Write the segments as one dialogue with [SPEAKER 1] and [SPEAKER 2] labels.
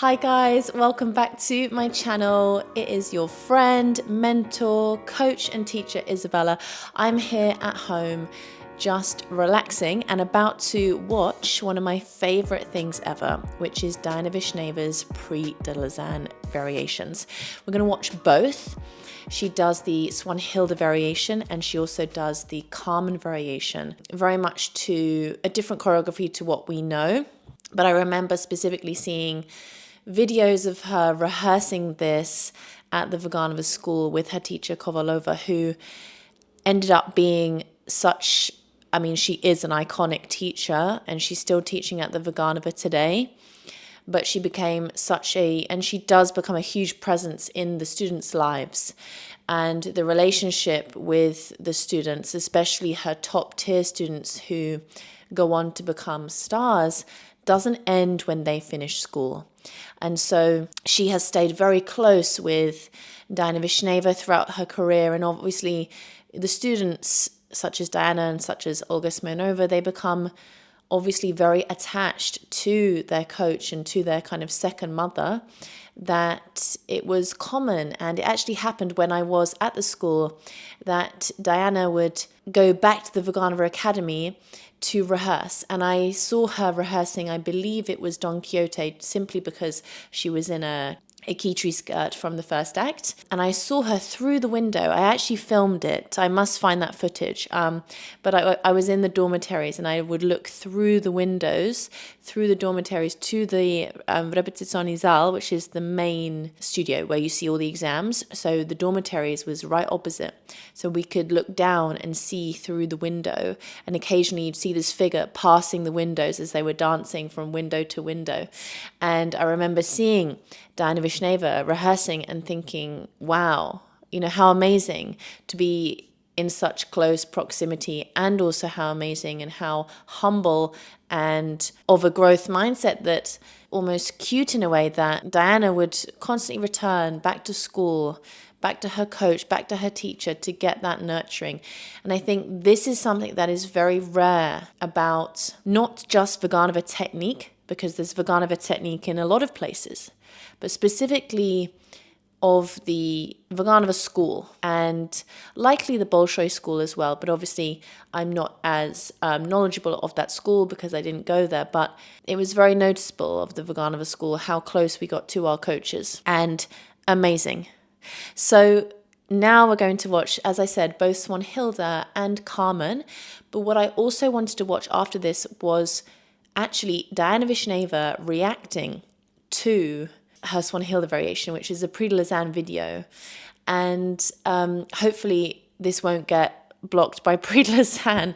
[SPEAKER 1] Hi guys, welcome back to my channel. It is your friend, mentor, coach and teacher Isabella. I'm here at home just relaxing and about to watch one of my favorite things ever, which is Diana Vishneva's Prix de Lausanne variations. We're going to watch both. She does the Swanhilda variation and she also does the Carmen variation, very much to a different choreography to what we know. But I remember specifically seeing videos of her rehearsing this at the Vaganova school with her teacher Kovaleva, who ended up being such, she is an iconic teacher and she's still teaching at the Vaganova today. But she became and she does become a huge presence in the students' lives. And the relationship with the students, especially her top tier students who go on to become stars, doesn't end when they finish school. And so she has stayed very close with Diana Vishneva throughout her career. And obviously the students such as Diana and such as Olga Smirnova, they become obviously very attached to their coach and to their kind of second mother, that it was common, and it actually happened when I was at the school, that Diana would go back to the Vaganova Academy to rehearse. And I saw her rehearsing, I believe it was Don Quixote, simply because she was in a kitri skirt from the first act. And I saw her through the window. I actually filmed it. I must find that footage. But I was in the dormitories and I would look through the windows, through the dormitories to the repetizioni zal, which is the main studio where you see all the exams. So the dormitories was right opposite. So we could look down and see through the window. And occasionally you'd see this figure passing the windows as they were dancing from window to window. And I remember seeing Diana Vishneva rehearsing and thinking, wow, how amazing to be in such close proximity, and also how amazing and how humble and of a growth mindset, that almost cute in a way, that Diana would constantly return back to school, back to her coach, back to her teacher to get that nurturing. And I think this is something that is very rare about not just Vaganova technique, because there's Vaganova technique in a lot of places, but specifically of the Vaganova school and likely the Bolshoi school as well. But obviously I'm not as knowledgeable of that school because I didn't go there, but it was very noticeable of the Vaganova school how close we got to our coaches, and amazing. So now we're going to watch, as I said, both Swanhilda and Carmen. But what I also wanted to watch after this was actually Diana Vishneva reacting to her Swanhilda variation, which is a Prix de Lausanne video. And hopefully this won't get blocked by Prix de Lausanne.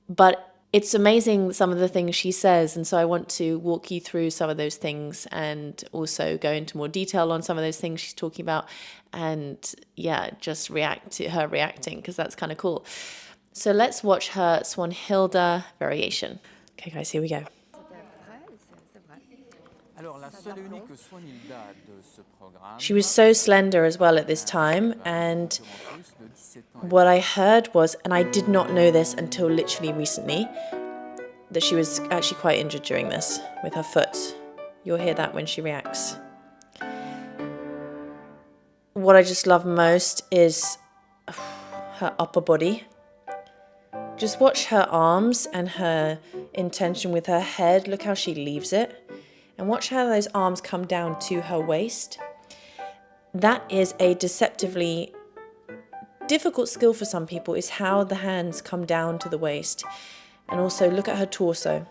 [SPEAKER 1] But it's amazing some of the things she says. And so I want to walk you through some of those things and also go into more detail on some of those things she's talking about. And yeah, just react to her reacting, because that's kind of cool. So let's watch her Swanhilda variation. Okay guys, here we go. She was so slender as well at this time, and what I heard was, and I did not know this until literally recently, that she was actually quite injured during this with her foot. You'll hear that when she reacts. What I just love most is her upper body. Just watch her arms and her intention with her head. Look how she leaves it. And watch how those arms come down to her waist. That is a deceptively difficult skill for some people, is how the hands come down to the waist. And also look at her torso.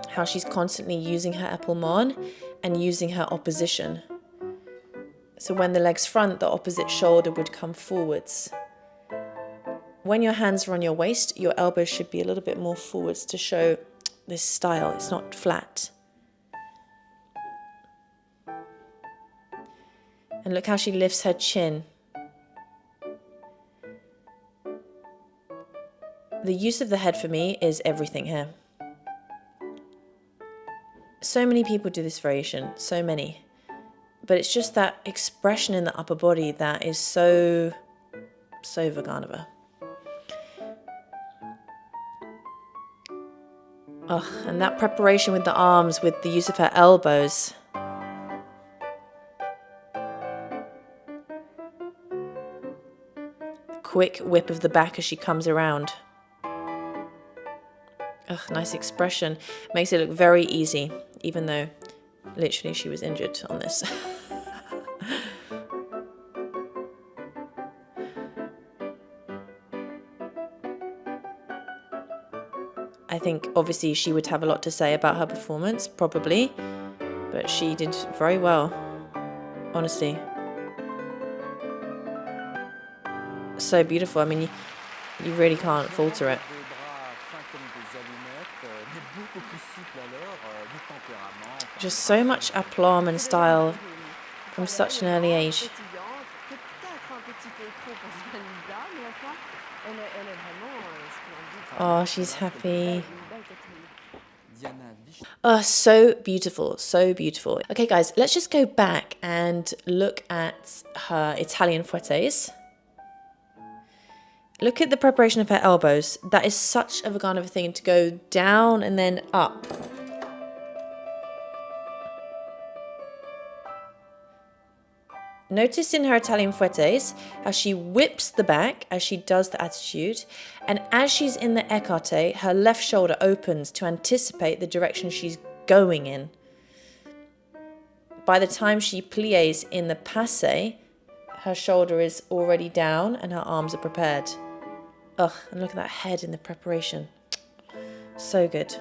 [SPEAKER 1] How she's constantly using her épaulement and using her opposition. So when the legs front, the opposite shoulder would come forwards. When your hands are on your waist, your elbows should be a little bit more forwards to show this style. It's not flat. And look how she lifts her chin. The use of the head for me is everything here. So many people do this variation, so many. But it's just that expression in the upper body that is so Vaganova. Ugh, and that preparation with the arms, with the use of her elbows. Quick whip of the back as she comes around. Ugh, nice expression. Makes it look very easy, even though literally she was injured on this. I think obviously she would have a lot to say about her performance, probably, but she did very well, honestly. So beautiful. I mean, you really can't falter it. Just so much aplomb and style from such an early age. Oh, she's happy. Oh, so beautiful, so beautiful. Okay, guys, let's just go back and look at her Italian fouettes. Look at the preparation of her elbows. That is such a Vaganova thing, to go down and then up. Notice in her Italian fouettes how she whips the back as she does the attitude, and as she's in the écarté, her left shoulder opens to anticipate the direction she's going in. By the time she plies in the passé, her shoulder is already down and her arms are prepared. Ugh, and look at that head in the preparation. So good.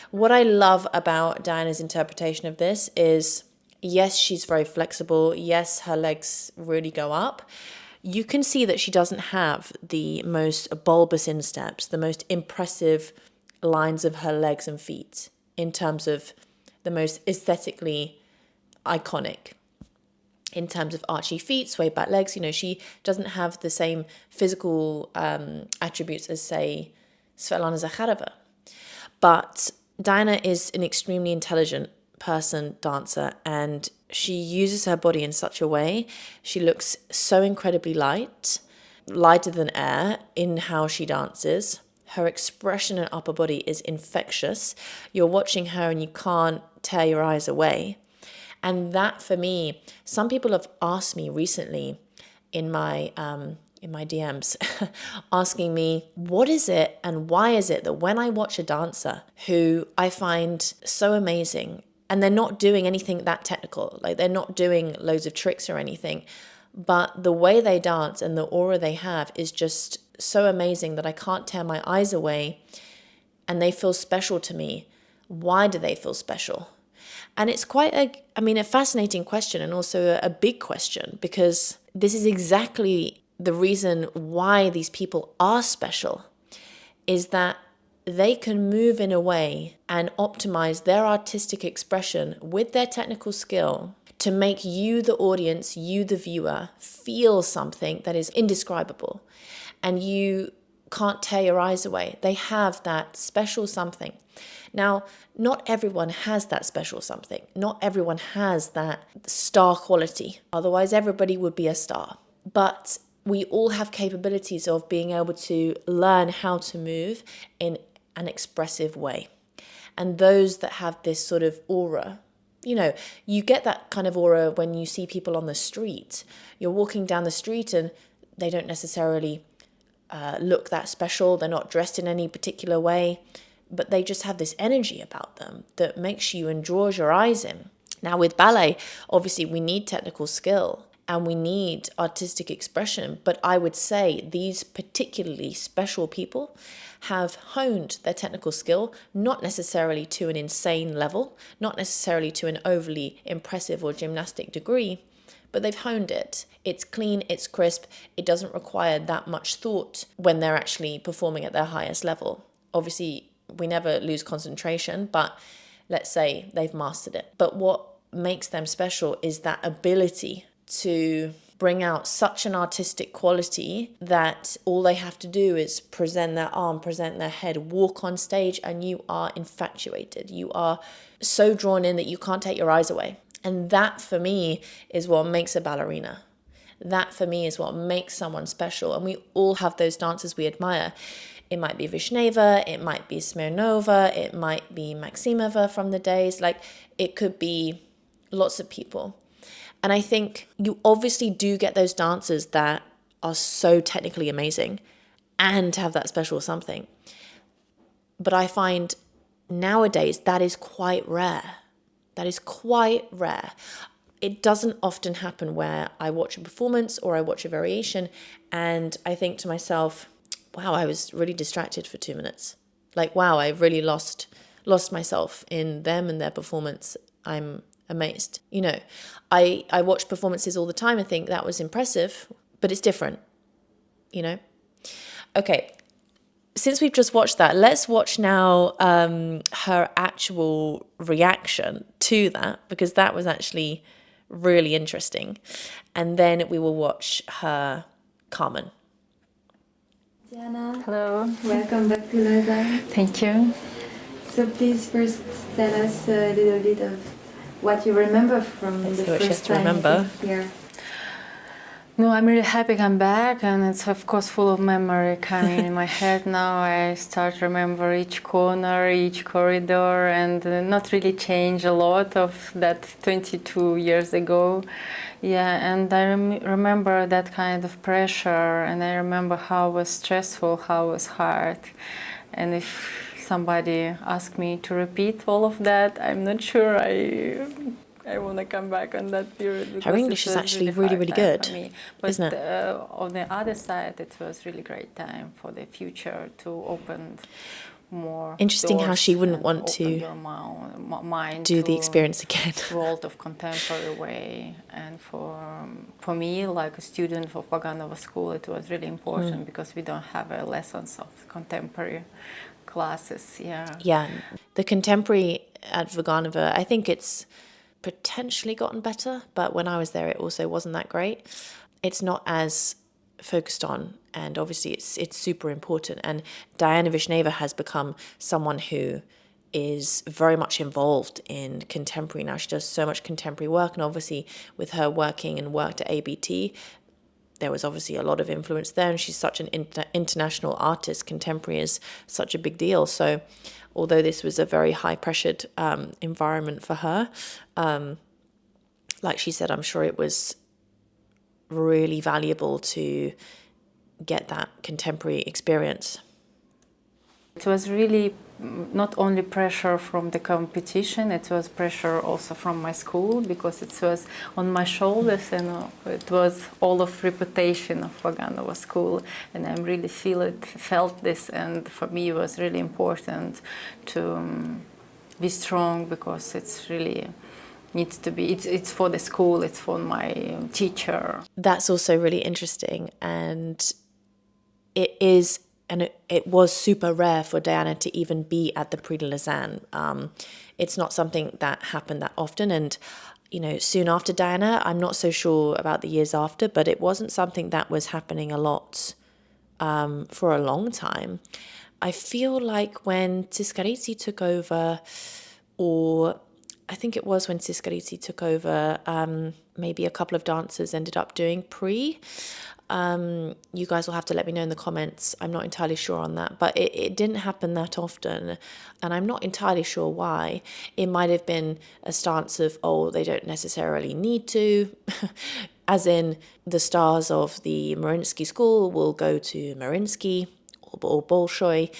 [SPEAKER 1] What I love about Diana's interpretation of this is, yes, she's very flexible. Yes, her legs really go up. You can see that she doesn't have the most bulbous insteps, the most impressive lines of her legs and feet in terms of the most aesthetically iconic. In terms of archy feet, sway back legs, she doesn't have the same physical attributes as, say, Swanilda Zakharova. But Diana is an extremely intelligent person, dancer, and she uses her body in such a way. She looks so incredibly light, lighter than air in how she dances. Her expression and upper body is infectious. You're watching her and you can't tear your eyes away. And that, for me, some people have asked me recently in my DMs, asking me, what is it and why is it that when I watch a dancer who I find so amazing, and they're not doing anything that technical, like they're not doing loads of tricks or anything, but the way they dance and the aura they have is just so amazing that I can't tear my eyes away, and they feel special to me. Why do they feel special? And it's quite a fascinating question, and also a big question, because this is exactly the reason why these people are special, is that they can move in a way and optimize their artistic expression with their technical skill to make you, the audience, you, the viewer, feel something that is indescribable. And you can't tear your eyes away. They have that special something. Now, not everyone has that special something. Not everyone has that star quality. Otherwise, everybody would be a star. But we all have capabilities of being able to learn how to move in an expressive way. And those that have this sort of aura, you get that kind of aura when you see people on the street. You're walking down the street and they don't necessarily look that special. They're not dressed in any particular way, but they just have this energy about them that makes you and draws your eyes in. Now with ballet, obviously we need technical skill and we need artistic expression, but I would say these particularly special people have honed their technical skill, not necessarily to an insane level, not necessarily to an overly impressive or gymnastic degree, but they've honed it. It's clean, it's crisp, it doesn't require that much thought when they're actually performing at their highest level. Obviously, we never lose concentration, but let's say they've mastered it. But what makes them special is that ability to bring out such an artistic quality that all they have to do is present their arm, present their head, walk on stage, and you are infatuated. You are so drawn in that you can't take your eyes away. And that, for me, is what makes a ballerina. That, for me, is what makes someone special. And we all have those dancers we admire. It might be Vishneva, it might be Smirnova, it might be Maximova from the days. Like, it could be lots of people. And I think you obviously do get those dancers that are so technically amazing and have that special something. But I find nowadays that is quite rare. That is quite rare. It doesn't often happen where I watch a performance or I watch a variation and I think to myself, wow, I was really distracted for 2 minutes. Like, wow, I really lost myself in them and their performance. I'm amazed. You know, I watch performances all the time and think that was impressive, but it's different, you know? Okay, since we've just watched that, let's watch now her actual reaction to that, because that was actually really interesting. And then we will watch her Carmen.
[SPEAKER 2] Diana,
[SPEAKER 3] hello.
[SPEAKER 2] welcome back to Lausanne.
[SPEAKER 3] Thank you.
[SPEAKER 2] So please first tell us a little bit of what you remember from the first time you came here.
[SPEAKER 3] No, I'm really happy I'm back, and it's of course full of memory coming in my head now. I start to remember each corner, each corridor, and not really change a lot of that 22 years ago. Yeah, and I remember that kind of pressure, and I remember how it was stressful, how it was hard. And if somebody asked me to repeat all of that, I'm not sure I want to come back on that period.
[SPEAKER 1] Her English is actually really good,
[SPEAKER 3] But
[SPEAKER 1] isn't it?
[SPEAKER 3] On the other side, it was really great time for the future to open more.
[SPEAKER 1] Interesting how she wouldn't want to
[SPEAKER 3] mind
[SPEAKER 1] do the experience again.
[SPEAKER 3] World of contemporary way, and for me, like a student for Vaganova school, it was really important because we don't have lessons of contemporary classes.
[SPEAKER 1] Yeah, the contemporary at Vaganova, I think it's potentially gotten better, but when I was there, it also wasn't that great. It's not as focused on, and obviously it's super important. And Diana Vishneva has become someone who is very much involved in contemporary now. She does so much contemporary work, and obviously with her working and worked at ABT, there was obviously a lot of influence there, and she's such an international artist. Contemporary is such a big deal. So although this was a very high-pressured environment for her, like she said, I'm sure it was really valuable to get that contemporary experience.
[SPEAKER 3] It was really not only pressure from the competition, it was pressure also from my school, because it was on my shoulders, and it was all of reputation of Vaganova school, and I really felt this, and for me it was really important to be strong, because it's really needs to be, it's for the school, it's for my teacher.
[SPEAKER 1] That's also really interesting, and it is. And it was super rare for Diana to even be at the Prix de Lausanne. It's not something that happened that often. And, you know, soon after Diana, I'm not so sure about the years after, but it wasn't something that was happening a lot for a long time. I feel like when Tsiskaritsi took over, or I think it was when Tsiskaritsi took over, maybe a couple of dancers ended up doing Prix. You guys will have to let me know in the comments. I'm not entirely sure on that, but it didn't happen that often, and I'm not entirely sure why. It might have been a stance of, oh, they don't necessarily need to, as in the stars of the Mariinsky school will go to Mariinsky or Bolshoi.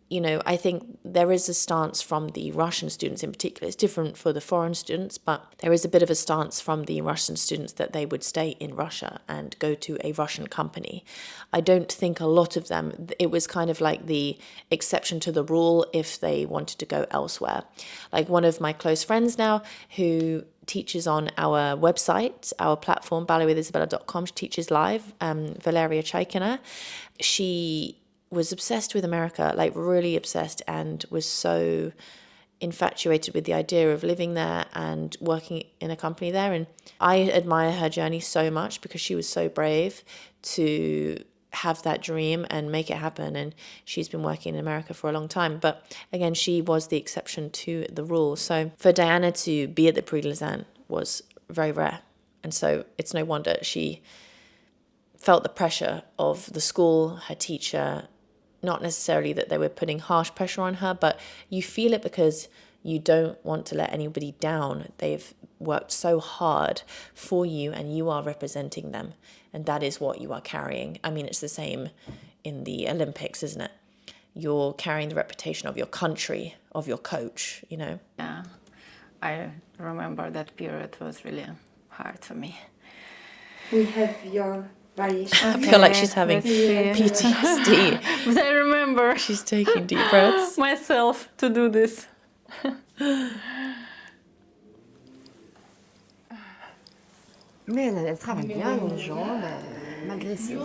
[SPEAKER 1] You know, I think there is a stance from the Russian students in particular. It's different for the foreign students, but there is a bit of a stance from the Russian students that they would stay in Russia and go to a Russian company. I don't think a lot of them, it was kind of like the exception to the rule if they wanted to go elsewhere. Like one of my close friends now who teaches on our website, our platform, balletwithisabella.com, she teaches live, Valeria Chaikina. She was obsessed with America, like really obsessed, and was so infatuated with the idea of living there and working in a company there. And I admire her journey so much because she was so brave to have that dream and make it happen. And she's been working in America for a long time. But again, she was the exception to the rule. So for Diana to be at the Prix de Lausanne was very rare. And so it's no wonder she felt the pressure of the school, her teacher, not necessarily that they were putting harsh pressure on her, but you feel it because you don't want to let anybody down. They've worked so hard for you and you are representing them. And that is what you are carrying. I mean, it's the same in the Olympics, isn't it? You're carrying the reputation of your country, of your coach, you know?
[SPEAKER 3] Yeah, I remember that period was really hard for me.
[SPEAKER 2] We have your variation.
[SPEAKER 1] I feel like she's having PTSD.
[SPEAKER 3] But I remember
[SPEAKER 1] She's taking deep breaths.
[SPEAKER 3] myself to do this.
[SPEAKER 4] Mais elle travaille bien une jambe, malgré cette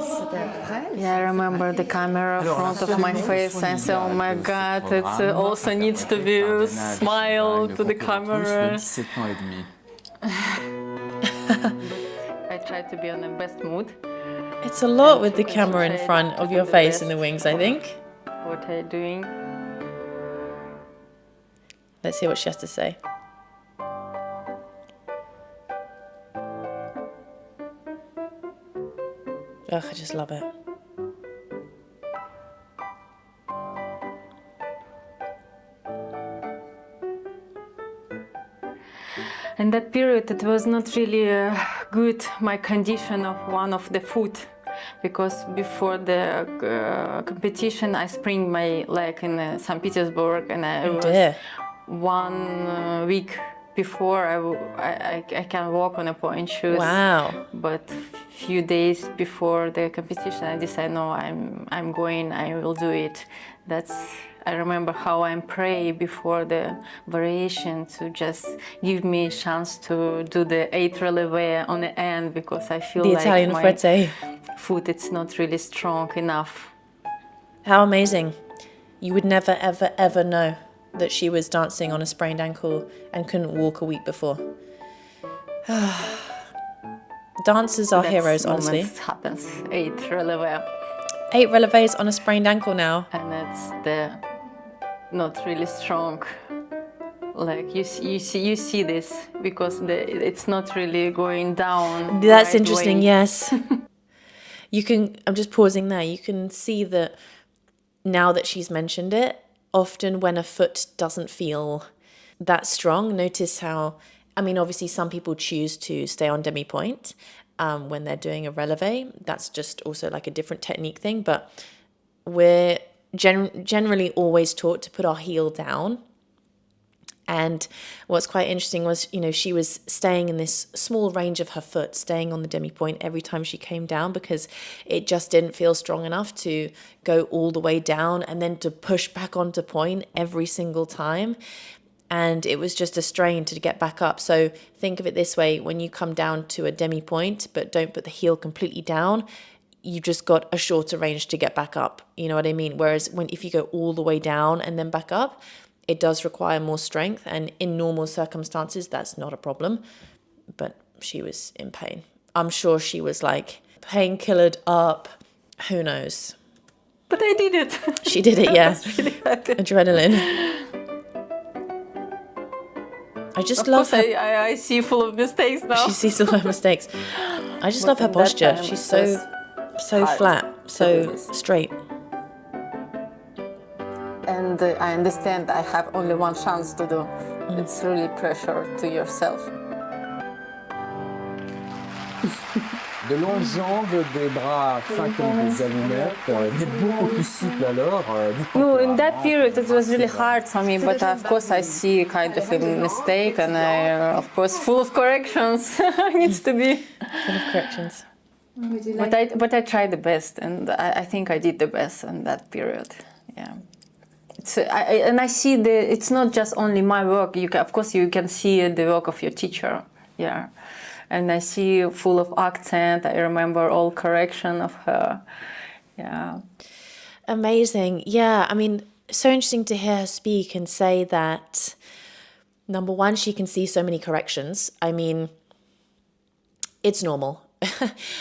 [SPEAKER 4] presse.
[SPEAKER 3] Yeah, I remember the camera in front of my face and say, oh my God, it also needs to be a smile to the camera.
[SPEAKER 5] 17 ans et demi.
[SPEAKER 3] I try to be on the best mood.
[SPEAKER 1] It's a lot with the camera in front of your face and the wings, I think.
[SPEAKER 3] What I'm doing.
[SPEAKER 1] Let's hear what she has to say. Ugh, I just love it.
[SPEAKER 3] In that period, it was not really good, my condition of one of the foot, because before the competition, I sprained my leg in St. Petersburg, and I was 1 week before I can walk on a point shoes.
[SPEAKER 1] Wow.
[SPEAKER 3] But few days before the competition, I decided, no, I'm going, I will do it. I remember how I pray before the variation to just give me a chance to do the 8 releve on the end, because I feel
[SPEAKER 1] The
[SPEAKER 3] like
[SPEAKER 1] Italian
[SPEAKER 3] my
[SPEAKER 1] frette.
[SPEAKER 3] foot it's not really strong enough.
[SPEAKER 1] How amazing. You would never, ever, ever know that she was dancing on a sprained ankle and couldn't walk a week before. Dancers are heroes, honestly.
[SPEAKER 3] It happens. 8 releve.
[SPEAKER 1] 8 releves on a sprained ankle now.
[SPEAKER 3] And it's not really strong. Like you see this because it's not really going down.
[SPEAKER 1] That's
[SPEAKER 3] right
[SPEAKER 1] interesting.
[SPEAKER 3] way.
[SPEAKER 1] Yes. I'm just pausing there. You can see that now that she's mentioned it, often when a foot doesn't feel that strong, notice how, I mean, obviously some people choose to stay on demi-point when they're doing a releve. That's just also like a different technique thing, but we're generally always taught to put our heel down. And what's quite interesting was, she was staying in this small range of her foot, staying on the demi-point every time she came down, because it just didn't feel strong enough to go all the way down and then to push back onto point every single time. And it was just a strain to get back up. So think of it this way: when you come down to a demi-point, but don't put the heel completely down, you just got a shorter range to get back up. You know what I mean? Whereas if you go all the way down and then back up, it does require more strength. And in normal circumstances, that's not a problem. But she was in pain. I'm sure she was like painkillered up. Who knows?
[SPEAKER 3] But I did it.
[SPEAKER 1] She did it, yeah.
[SPEAKER 3] Really
[SPEAKER 1] Adrenaline. I just love her.
[SPEAKER 3] I see full of mistakes now.
[SPEAKER 1] She sees all her mistakes. I just love her posture. She's so flat, so straight.
[SPEAKER 3] And I understand I have only one chance to do. It's really pressure to yourself.
[SPEAKER 5] De longues jambes, des bras fins comme des allumettes, mais beaucoup plus souple alors.
[SPEAKER 3] No, in that period it was really hard for me, but of course I see kind of a mistake, and I, of course, full of corrections needs to be.
[SPEAKER 1] Full of corrections.
[SPEAKER 3] But I tried the best, and I think I did the best in that period. Yeah. And I see it's not just only my work. Of course, you can see the work of your teacher. Yeah. And I see full of accent. I remember all correction of her. Yeah.
[SPEAKER 1] Amazing. Yeah. I mean, so interesting to hear her speak and say that, number one, she can see so many corrections. I mean, it's normal,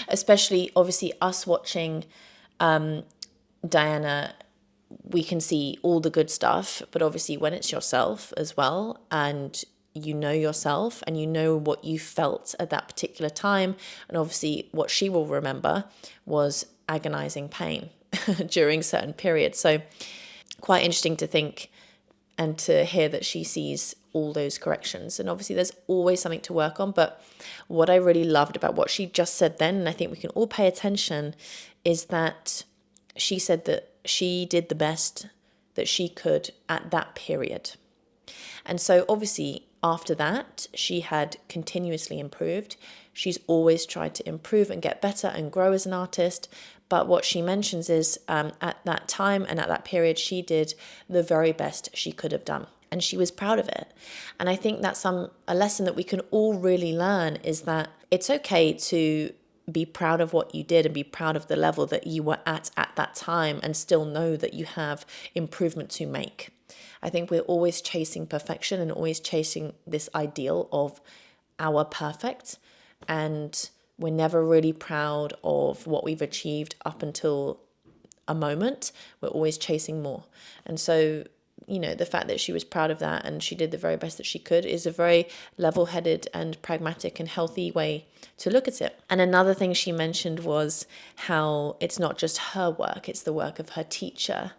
[SPEAKER 1] especially obviously us watching Diana. We can see all the good stuff, but obviously when it's yourself as well, and you know yourself and you know what you felt at that particular time, and obviously what she will remember was agonizing pain. during certain periods. So quite interesting to think and to hear that she sees all those corrections. And obviously there's always something to work on. But what I really loved about what she just said then, and I think we can all pay attention, is that she said that she did the best that she could at that period. And so obviously after that, she had continuously improved. She's always tried to improve and get better and grow as an artist. But what she mentions is at that time and at that period, she did the very best she could have done. And she was proud of it. And I think that's a lesson that we can all really learn, is that it's okay to be proud of what you did and be proud of the level that you were at that time, and still know that you have improvement to make. I think we're always chasing perfection and always chasing this ideal of our perfect, and we're never really proud of what we've achieved up until a moment. We're always chasing more. And so, you know, the fact that she was proud of that and she did the very best that she could is a very level-headed and pragmatic and healthy way to look at it. And another thing she mentioned was how it's not just her work, it's the work of her teacher,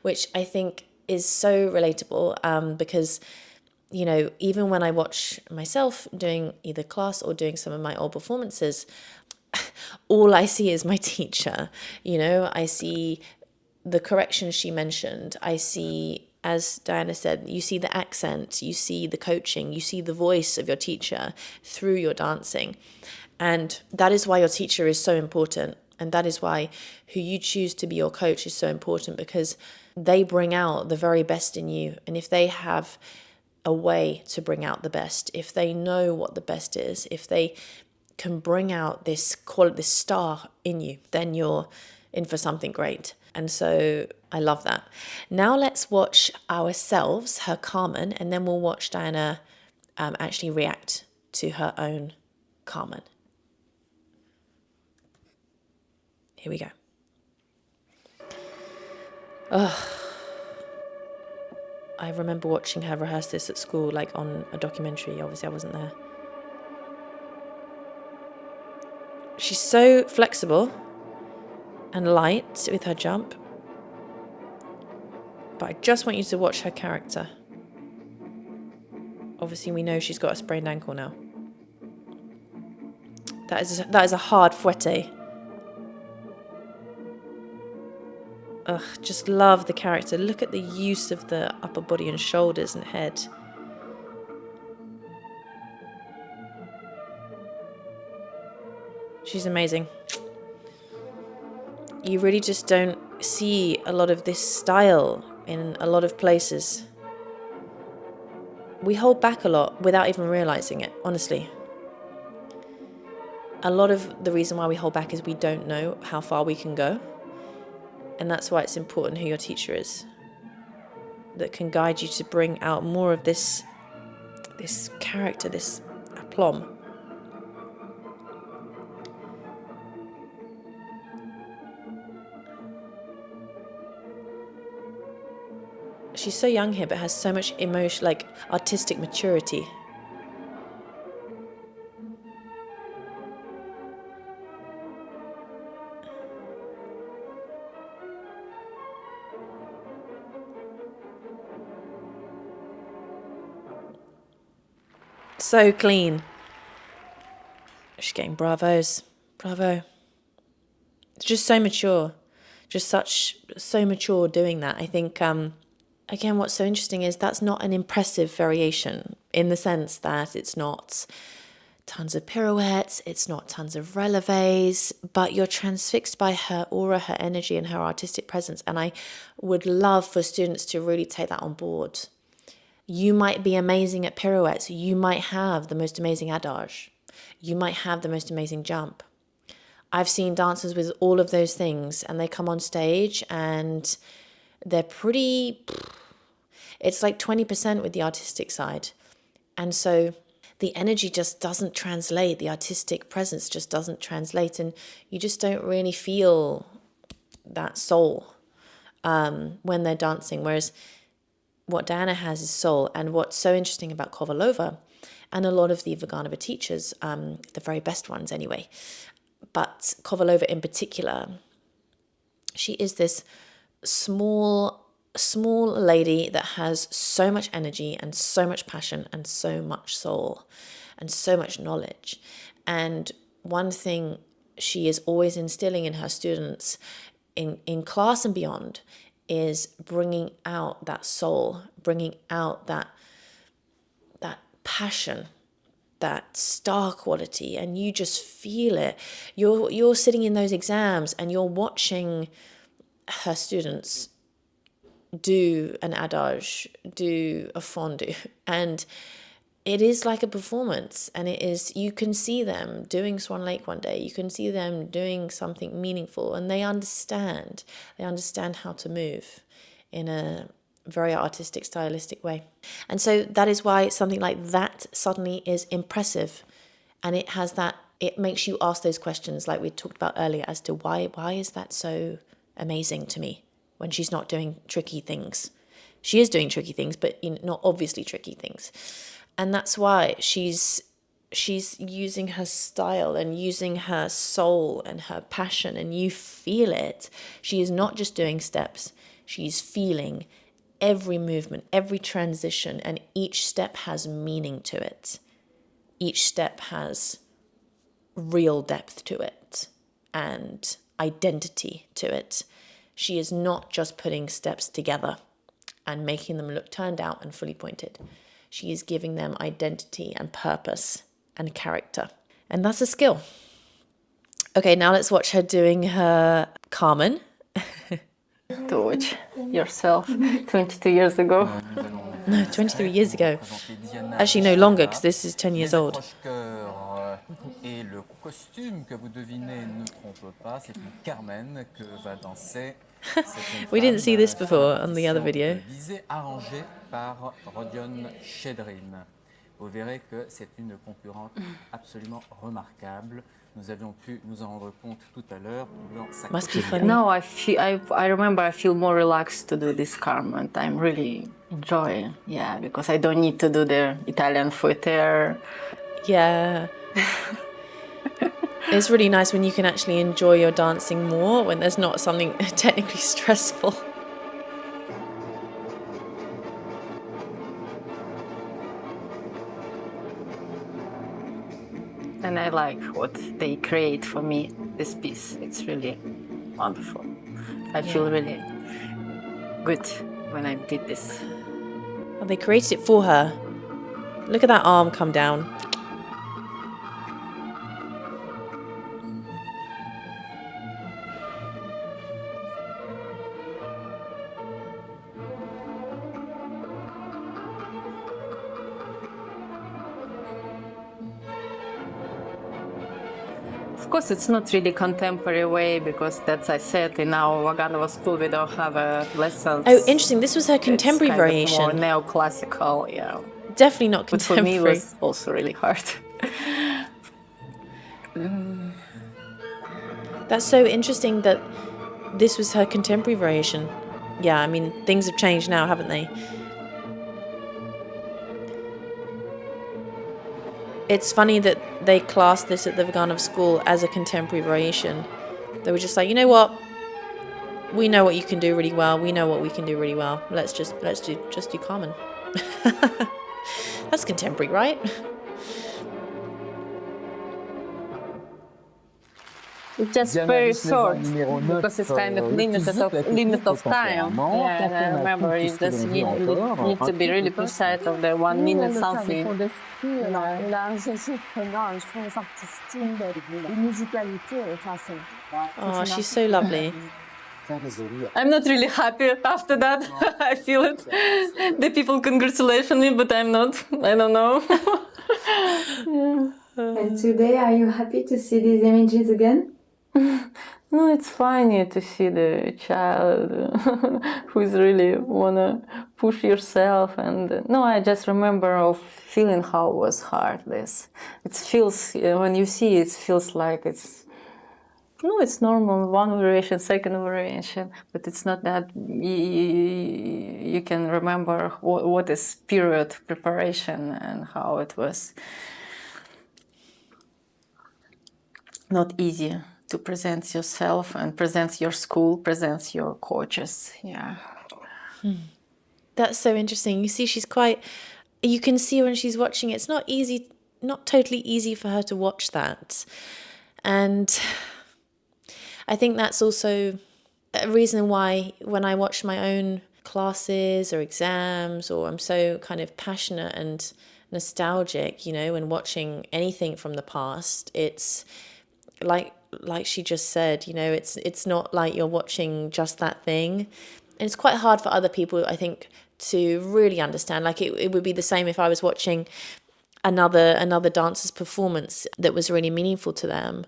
[SPEAKER 1] which I think is so relatable, because, you know, even when I watch myself doing either class or doing some of my old performances, all I see is my teacher. You know, I see the corrections she mentioned. I see, as Diana said, you see the accent, you see the coaching, you see the voice of your teacher through your dancing. And that is why your teacher is so important. And that is why who you choose to be your coach is so important, because they bring out the very best in you. And if they have a way to bring out the best, if they know what the best is, if they can bring out this star in you, then you're in for something great. And so I love that. Now let's watch ourselves, her Carmen, and then we'll watch Diana actually react to her own Carmen. Here we go. I remember watching her rehearse this at school, like on a documentary. Obviously, I wasn't there. She's so flexible and light with her jump. But I just want you to watch her character. Obviously, we know she's got a sprained ankle now. That is a hard fouette. Ugh, just love the character. Look at the use of the upper body and shoulders and head. She's amazing. You really just don't see a lot of this style in a lot of places. We hold back a lot without even realizing it, honestly. A lot of the reason why we hold back is we don't know how far we can go. And that's why it's important who your teacher is, that can guide you to bring out more of this character, this aplomb. She's so young here, but has so much emotion, like artistic maturity. So clean. She's getting bravos. Bravo. It's just so mature. So mature doing that. I think, again, what's so interesting is that's not an impressive variation, in the sense that it's not tons of pirouettes, it's not tons of releves, but you're transfixed by her aura, her energy, and her artistic presence. And I would love for students to really take that on board. You might be amazing at pirouettes. You might have the most amazing adage. You might have the most amazing jump. I've seen dancers with all of those things, and they come on stage and they're pretty... It's like 20% with the artistic side. And so the energy just doesn't translate. The artistic presence just doesn't translate. And you just don't really feel that soul when they're dancing. Whereas what Diana has is soul. And what's so interesting about Kovaleva, and a lot of the Vaganova teachers, the very best ones anyway, but Kovaleva in particular, She is this small lady that has so much energy and so much passion and so much soul and so much knowledge. And one thing she is always instilling in her students in class and beyond is bringing out that soul, bringing out that passion, that star quality, and you just feel it. You're sitting in those exams and you're watching her students do an adage, do a fondue, and it is like a performance. And it is, you can see them doing Swan Lake one day, you can see them doing something meaningful, and they understand how to move in a very artistic, stylistic way. And so that is why something like that suddenly is impressive, and it has that, it makes you ask those questions like we talked about earlier as to why is that so amazing to me when she's not doing tricky things. She is doing tricky things, but not obviously tricky things. And that's why she's using her style and using her soul and her passion, and you feel it. She is not just doing steps, she's feeling every movement, every transition, and each step has meaning to it. Each step has real depth to it and identity to it. She is not just putting steps together and making them look turned out and fully pointed. She is giving them identity and purpose and character. And that's a skill. Okay, now let's watch her doing her Carmen.
[SPEAKER 3] To watch yourself 22 years ago.
[SPEAKER 1] No, 23 years ago. Actually, no longer, because this is 10 years old.
[SPEAKER 6] Et le costume que vous devinez ne trompe pas, c'est une Carmen que va danser.
[SPEAKER 1] We didn't see this before on the other video.
[SPEAKER 6] Arrangée par Rodion Shedrin. Vous verrez que c'est une concurrente absolument remarquable. Nous avions pu nous en rendre compte tout à l'heure dans sa
[SPEAKER 1] Must be funny.
[SPEAKER 3] No, I remember I feel more relaxed to do this Carmen. I'm really enjoying, yeah, because I don't need to do the Italian foot hair.
[SPEAKER 1] Yeah. It's really nice when you can actually enjoy your dancing more, when there's not something technically stressful.
[SPEAKER 3] And I like what they create for me, this piece. It's really wonderful. I feel really good when I did this.
[SPEAKER 1] Well, they created it for her. Look at that arm come down.
[SPEAKER 3] Of course, it's not really contemporary way because that's, I said, in our Vaganova school we don't have lessons.
[SPEAKER 1] Oh, interesting. This was her contemporary variation.
[SPEAKER 3] More neoclassical, yeah.
[SPEAKER 1] Definitely not contemporary.
[SPEAKER 3] But for me, it was also really hard.
[SPEAKER 1] That's so interesting that this was her contemporary variation. Yeah, I mean, things have changed now, haven't they? It's funny that they classed this at the Vaganova school as a contemporary variation. They were just like, you know what? We know what you can do really well. We know what we can do really well. Let's just do Carmen. That's contemporary, right?
[SPEAKER 3] It's just
[SPEAKER 5] Diana
[SPEAKER 3] very
[SPEAKER 5] Vishneva,
[SPEAKER 3] short
[SPEAKER 5] numéro 9,
[SPEAKER 3] because it's kind of limit of time. Yeah, and I remember you just need to be really precise of the 1 minute something.
[SPEAKER 1] Oh, she's so lovely.
[SPEAKER 3] I'm not really happy after that. I feel it. The people congratulate me, but I'm not. I don't know.
[SPEAKER 2] And today, are you happy to see these images again?
[SPEAKER 3] No, it's funny to see the child who is really wanna push yourself, and no, I just remember of feeling how it was hard. This it feels when you see it, feels like it's normal. One variation, second variation, but it's not that you can remember what is period preparation and how it was not easy to present yourself and present your school, present your coaches. Yeah.
[SPEAKER 1] That's so interesting. You see, you can see when she's watching, it's not easy, not totally easy for her to watch that. And I think that's also a reason why when I watch my own classes or exams, or I'm so kind of passionate and nostalgic, when watching anything from the past, it's like she just said, it's not like you're watching just that thing. And it's quite hard for other people, I think, to really understand. Like it would be the same if I was watching another dancer's performance that was really meaningful to them.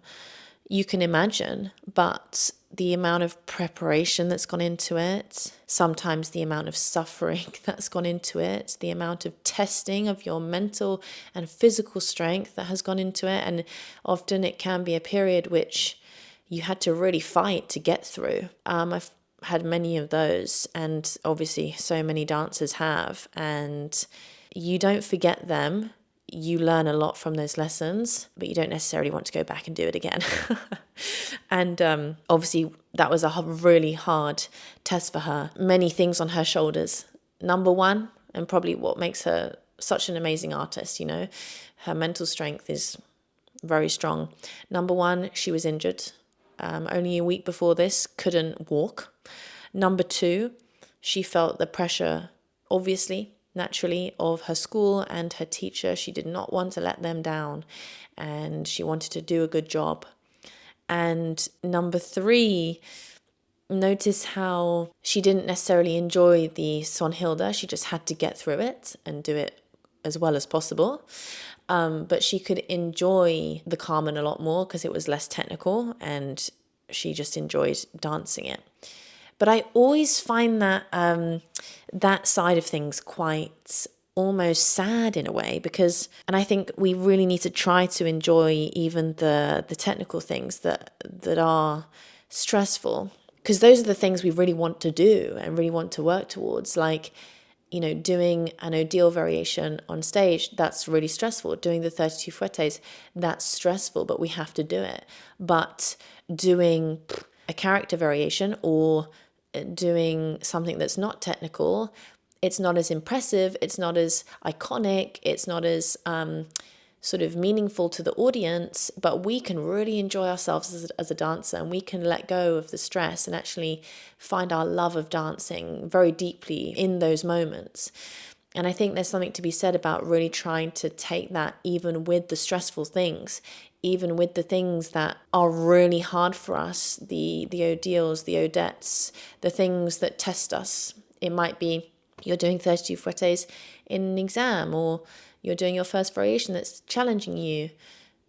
[SPEAKER 1] You can imagine, but the amount of preparation that's gone into it, sometimes the amount of suffering that's gone into it, the amount of testing of your mental and physical strength that has gone into it. And often it can be a period which you had to really fight to get through. I've had many of those, and obviously so many dancers have, and you don't forget them. You learn a lot from those lessons, but you don't necessarily want to go back and do it again. And obviously that was a really hard test for her. Many things on her shoulders. Number one, and probably what makes her such an amazing artist, her mental strength is very strong. Number one, she was injured. Only a week before this, couldn't walk. Number two, she felt the pressure, obviously, naturally, of her school and her teacher. She did not want to let them down, and she wanted to do a good job. And number three, notice how she didn't necessarily enjoy the Swanhilda. She just had to get through it and do it as well as possible. But she could enjoy the Carmen a lot more because it was less technical, and she just enjoyed dancing it. But I always find that that side of things quite almost sad in a way, and I think we really need to try to enjoy even the technical things that are stressful, because those are the things we really want to do and really want to work towards. Like, doing an Odile variation on stage, that's really stressful. Doing the 32 fouettes, that's stressful, but we have to do it. But doing a character variation or doing something that's not technical, it's not as impressive, it's not as iconic, it's not as sort of meaningful to the audience, but we can really enjoy ourselves as a dancer, and we can let go of the stress and actually find our love of dancing very deeply in those moments. And I think there's something to be said about really trying to take that even with the stressful things, even with the things that are really hard for us, the Odiles, the Odettes, the things that test us. It might be you're doing 32 fouettes in an exam, or you're doing your first variation that's challenging you.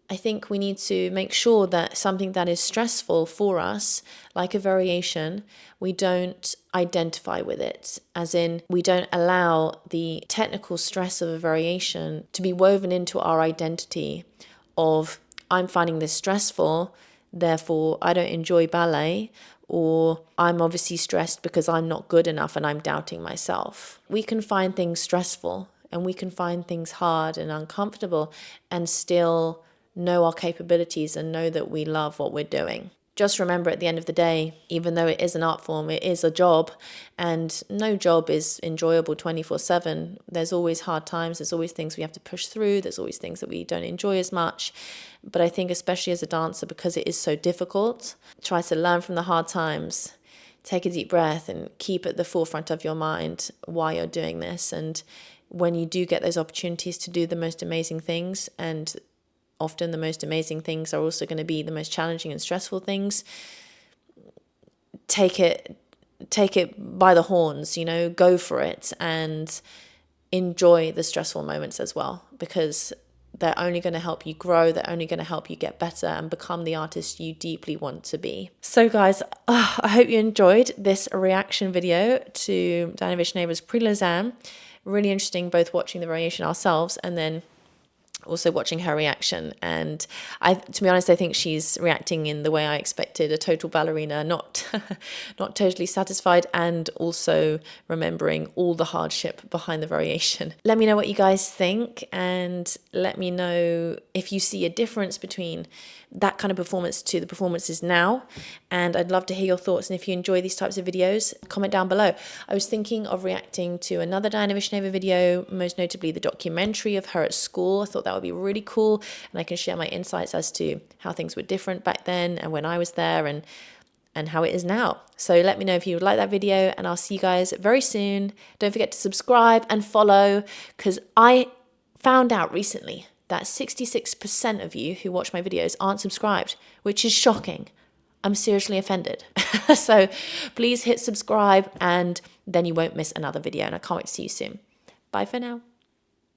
[SPEAKER 1] I think we need to make sure that something that is stressful for us, like a variation, we don't identify with it. As in, we don't allow the technical stress of a variation to be woven into our identity of, I'm finding this stressful, therefore I don't enjoy ballet, or I'm obviously stressed because I'm not good enough and I'm doubting myself. We can find things stressful and we can find things hard and uncomfortable and still know our capabilities and know that we love what we're doing. Just remember, at the end of the day, even though it is an art form, it is a job, and no job is enjoyable 24/7. There's always hard times, there's always things we have to push through, there's always things that we don't enjoy as much. But I think especially as a dancer, because it is so difficult, try to learn from the hard times, take a deep breath and keep at the forefront of your mind why you're doing this. And when you do get those opportunities to do the most amazing things, and often the most amazing things are also going to be the most challenging and stressful things, take it by the horns, go for it and enjoy the stressful moments as well, because they're only going to help you grow, they're only going to help you get better and become the artist you deeply want to be. So guys, I hope you enjoyed this reaction video to Diana Vishneva's Prix de Lausanne. Really interesting, both watching the variation ourselves and then also watching her reaction, and to be honest, I think she's reacting in the way I expected, a total ballerina, not not totally satisfied, and also remembering all the hardship behind the variation. Let me know what you guys think, and let me know if you see a difference between that kind of performance to the performances now, and I'd love to hear your thoughts. And if you enjoy these types of videos, comment down below. I was thinking of reacting to another Diana Vishneva video, most notably the documentary of her at school. I thought that would be really cool, and I can share my insights as to how things were different back then and when I was there, and how it is now. So let me know if you would like that video, and I'll see you guys very soon. Don't forget to subscribe and follow, because I found out recently that 66% of you who watch my videos aren't subscribed, which is shocking. I'm seriously offended. So please hit subscribe, and then you won't miss another video, and I can't wait to see you soon. Bye for now.